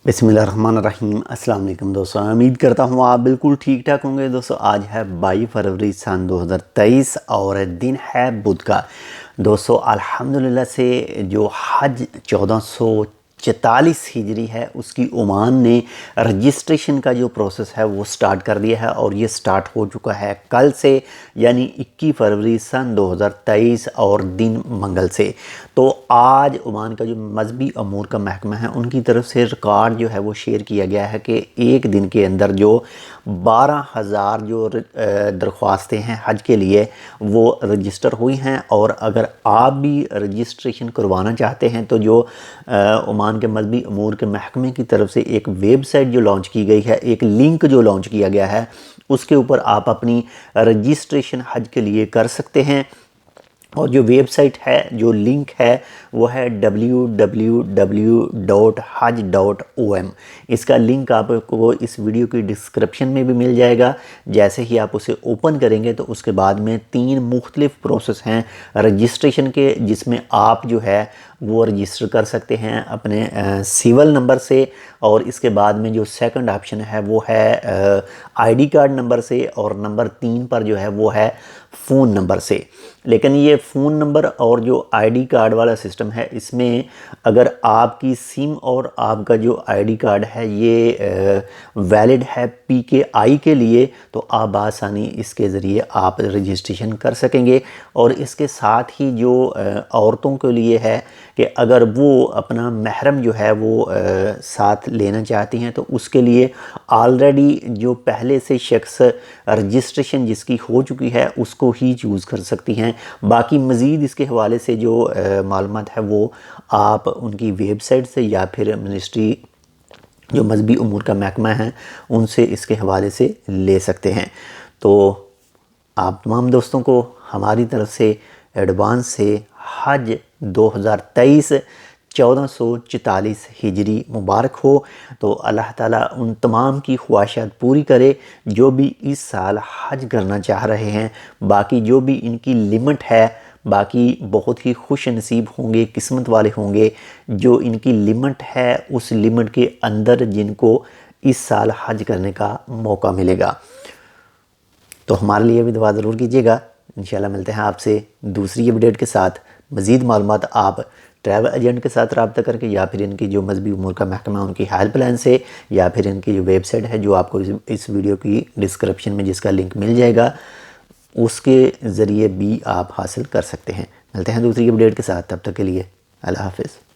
बिस्मिल्लाहिर्रहमानिर्रहीम। अस्सलाम वालेकुम दोस्तों, उम्मीद करता हूँ आप बिल्कुल ठीक ठाक होंगे। दोस्तों आज है 22 फरवरी सन 2023 और दिन है बुध का। दोस्तों अल्हम्दुलिल्लाह से जो हज 1444 हिजरी है उसकी ओमान ने रजिस्ट्रेशन का जो प्रोसेस है वो स्टार्ट कर दिया है और ये स्टार्ट हो चुका है कल से, यानी 21 फरवरी सन 2023 और दिन मंगल से। तो आज ओमान का जो मजहबी अमूर का महकमा है उनकी तरफ से रिकॉर्ड जो है वो शेयर किया गया है कि एक दिन के अंदर जो 12,000 जो दरख्वास्तें हैं हज के लिए वो रजिस्टर हुई हैं। और अगर आप भी रजिस्ट्रेशन करवाना चाहते हैं तो जो ओमान के मजहबी अमूर के महकमे की तरफ से एक वेबसाइट जो लॉन्च की गई है, एक लिंक जो लॉन्च किया गया है, उसके ऊपर आप अपनी रजिस्ट्रेशन हज के लिए कर सकते हैं। और जो वेबसाइट है, जो लिंक है, वो है www.haj.om। इसका लिंक आपको इस वीडियो की डिस्क्रिप्शन में भी मिल जाएगा। जैसे ही आप उसे ओपन करेंगे तो उसके बाद में 3 मुख्तलिफ प्रोसेस हैं रजिस्ट्रेशन के, जिसमें आप जो है वो रजिस्टर कर सकते हैं अपने सिविल नंबर से। और इसके बाद में जो सेकंड ऑप्शन है वो है आईडी कार्ड नंबर से, और नंबर 3 पर जो है वो है फ़ोन नंबर से। लेकिन ये फ़ोन नंबर और जो आईडी कार्ड वाला सिस्टम है, इसमें अगर आपकी सिम और आपका जो आईडी कार्ड है ये वैलिड है PKI के लिए, तो आप आसानी इसके ज़रिए आप रजिस्ट्रेशन कर सकेंगे। और इसके साथ ही जो औरतों के लिए है कि अगर वो अपना महरम जो है वो साथ लेना चाहती हैं तो उसके लिए ऑलरेडी जो पहले से शख्स रजिस्ट्रेशन जिसकी हो चुकी है उसको ही चूज़ कर सकती हैं। बाकी मज़ीद इसके हवाले से जो मालूमात है वो आप उनकी वेबसाइट से या फिर मिनिस्ट्री जो मजहबी उमूर का महकमा है उनसे इसके हवाले से ले सकते हैं। तो आप तमाम दोस्तों को हमारी तरफ से एडवांस से हज 2023 1444 हिजरी मुबारक हो। तो अल्लाह ताला उन तमाम की ख्वाहिशात पूरी करे जो भी इस साल हज करना चाह रहे हैं। बाकी जो भी इनकी लिमिट है, बाकी बहुत ही खुश नसीब होंगे, किस्मत वाले होंगे जो इनकी लिमिट है उस लिमिट के अंदर जिनको इस साल हज करने का मौका मिलेगा। तो हमारे लिए भी दुआ ज़रूर कीजिएगा। इंशाल्लाह मिलते हैं आपसे दूसरी अपडेट के साथ। मज़ीद मालूमात आप ट्रैवल एजेंट के साथ रब्ता करके या फिर इनकी जो मजहबी उमूर का महकमा उनकी हेल्पलाइन से या फिर इनकी जो वेबसाइट है जो आपको इस वीडियो की डिस्क्रिप्शन में जिसका लिंक मिल जाएगा उसके ज़रिए भी आप हासिल कर सकते हैं। मिलते हैं दूसरी अपडेट के साथ, तब तक के लिए अल्लाह हाफ़िज़।